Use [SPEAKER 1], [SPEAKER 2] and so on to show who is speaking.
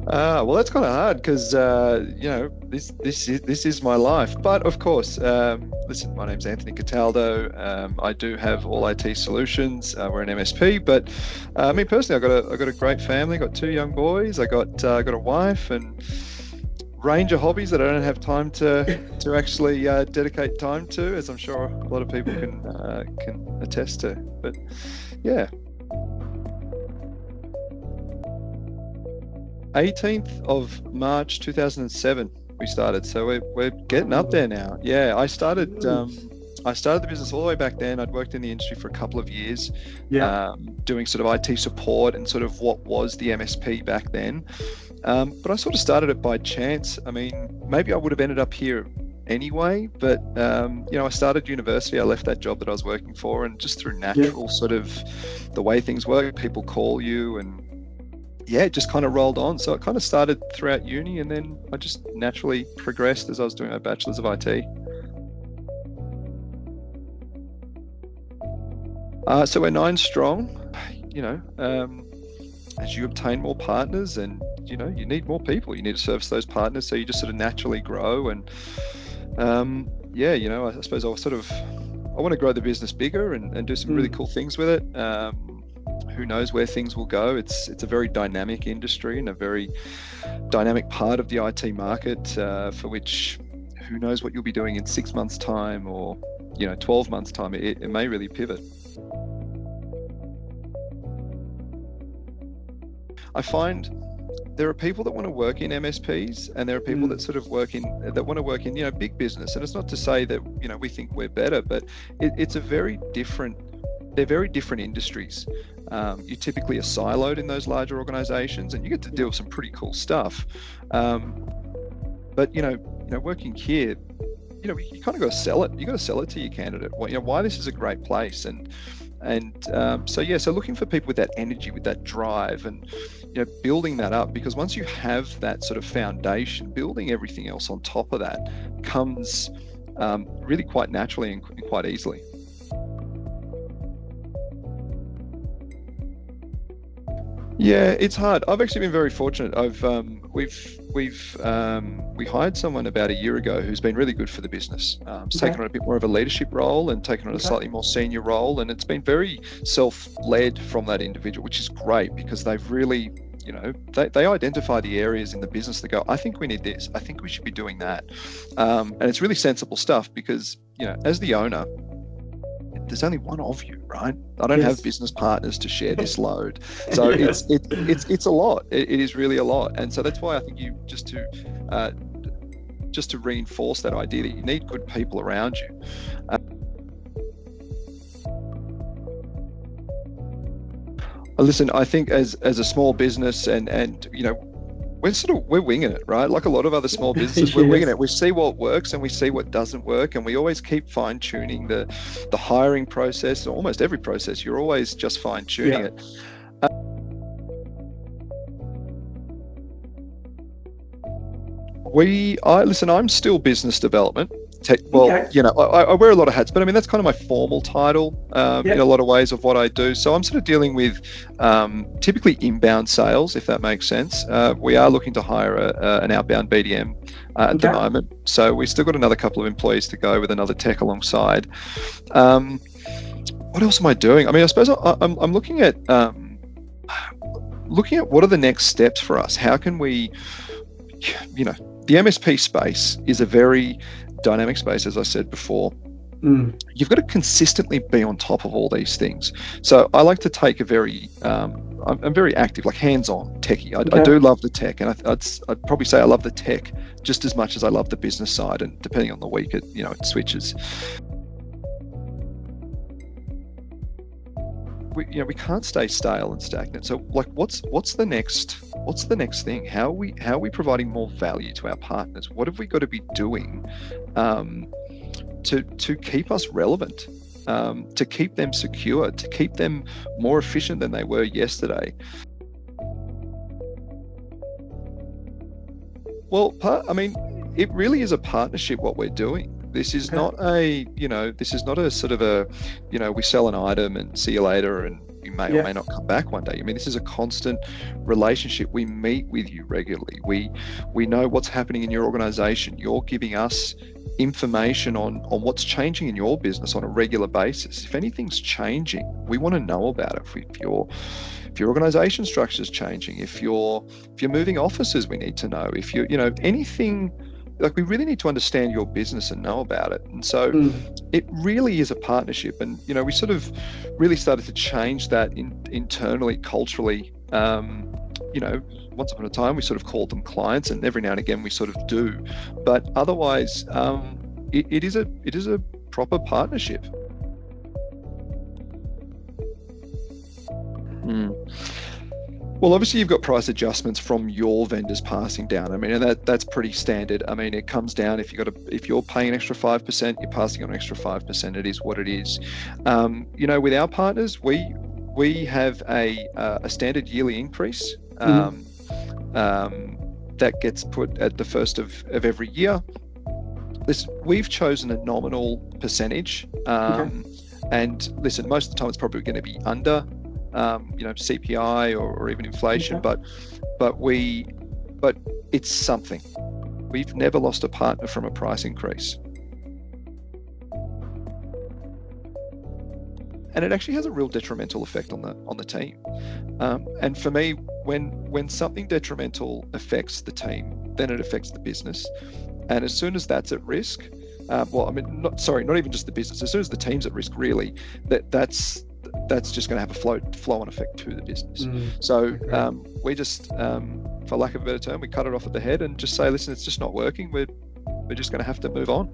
[SPEAKER 1] Well, that's kind of hard because this is my life. But of course, listen, my name's Anthony Cataldo. I do have all IT solutions. We're an MSP, but me personally, I got a great family. Got two young boys. I got a wife and range of hobbies that I don't have time to actually dedicate time to, as I'm sure a lot of people can attest to. But yeah. 18th of March 2007 we started, so we're getting up there now. Yeah, I started the business all the way back then. I'd worked in the industry for a couple of years,
[SPEAKER 2] Yeah.
[SPEAKER 1] doing sort of IT support and sort of what was the MSP back then. But I sort of started it by chance. I mean, maybe I would have ended up here anyway, but I started university. I left that job that I was working for, and just through
[SPEAKER 2] Yeah.
[SPEAKER 1] natural sort of the way things work, people call you, and yeah, it just kind of rolled on. So it kind of started throughout uni, and then I just naturally progressed as I was doing my bachelor's of IT. So we're 9 strong. You know, as you obtain more partners, and you need more people. You need to service those partners, so you just sort of naturally grow. And I suppose I want to grow the business bigger and do some really cool things with it. Who knows where things will go? It's a very dynamic industry and a very dynamic part of the IT market, for which who knows what you'll be doing in 6 months' time, or 12 months' time. It may really pivot. I find there are people that want to work in MSPs, and there are people that sort of want to work in big business. And it's not to say that we think we're better, but it's a very different. They're very different industries. You typically are siloed in those larger organizations, and you get to deal with some pretty cool stuff. But working here, you kind of got to sell it. You got to sell it to your candidate. Why this is a great place, so looking for people with that energy, with that drive, and building that up. Because once you have that sort of foundation, building everything else on top of that comes really quite naturally and quite easily. Yeah, it's hard. I've actually been very fortunate. We hired someone about a year ago who's been really good for the business. He's taken on a bit more of a leadership role and taken on a slightly more senior role, and it's been very self-led from that individual, which is great because they've really, they identify the areas in the business that go, I think we need this. I think we should be doing that, and it's really sensible stuff because as the owner, there's only one of you, right? I don't have business partners to share this load. So it's a lot. It is really a lot. And so that's why I think you just to reinforce that idea that you need good people around you. Listen, I think as a small business and we're winging it, right? Like a lot of other small businesses, we're winging it. We see what works and we see what doesn't work, and we always keep fine tuning the hiring process. Almost every process, you're always just fine tuning it. I'm still business development. I wear a lot of hats, but I mean, that's kind of my formal title in a lot of ways of what I do. So I'm sort of dealing with typically inbound sales, if that makes sense. We are looking to hire an outbound BDM at the moment. So we've still got another couple of employees to go with another tech alongside. What else am I doing? I mean, I suppose I'm looking at what are the next steps for us? How can we, the MSP space is a very dynamic space, as I said before. You've got to consistently be on top of all these things. So I like to take I'm very active, like hands-on techie. I do love the tech, and I'd probably say I love the tech just as much as I love the business side. And depending on the week, it switches. We can't stay stale and stagnant. So like, what's the next thing? How are we providing more value to our partners? What have we got to be doing to keep us relevant, to keep them secure, to keep them more efficient than they were yesterday? Well, it really is a partnership what we're doing. This is not a sort of a, we sell an item and see you later, and you may or may not come back one day. I mean, this is a constant relationship. We meet with you regularly. We know what's happening in your organization. You're giving us information on what's changing in your business on a regular basis. If anything's changing, we want to know about it. If your organization structure is changing, if you're moving offices, we need to know. If you're, anything, like, we really need to understand your business and know about it. And so it really is a partnership. And, we sort of really started to change that internally, culturally. Once upon a time, we sort of called them clients, and every now and again we sort of do. But otherwise, it is a proper partnership. Well, obviously you've got price adjustments from your vendors passing down. I mean, and that's pretty standard. I mean, it comes down if you're paying an extra 5%, you're passing on an extra 5%. It is what it is. With our partners, we have a standard yearly increase that gets put at the first of every year. We've chosen a nominal percentage, and listen, most of the time it's probably going to be under CPI or even inflation, but it's something. We've never lost a partner from a price increase. And it actually has a real detrimental effect on the team. And for me, when something detrimental affects the team, then it affects the business. And as soon as that's at risk, not even just the business. As soon as the team's at risk, really, that's just going to have a flow-on effect to the business. So we just, for lack of a better term, we cut it off at the head and just say, listen, it's just not working. We're just going to have to move on.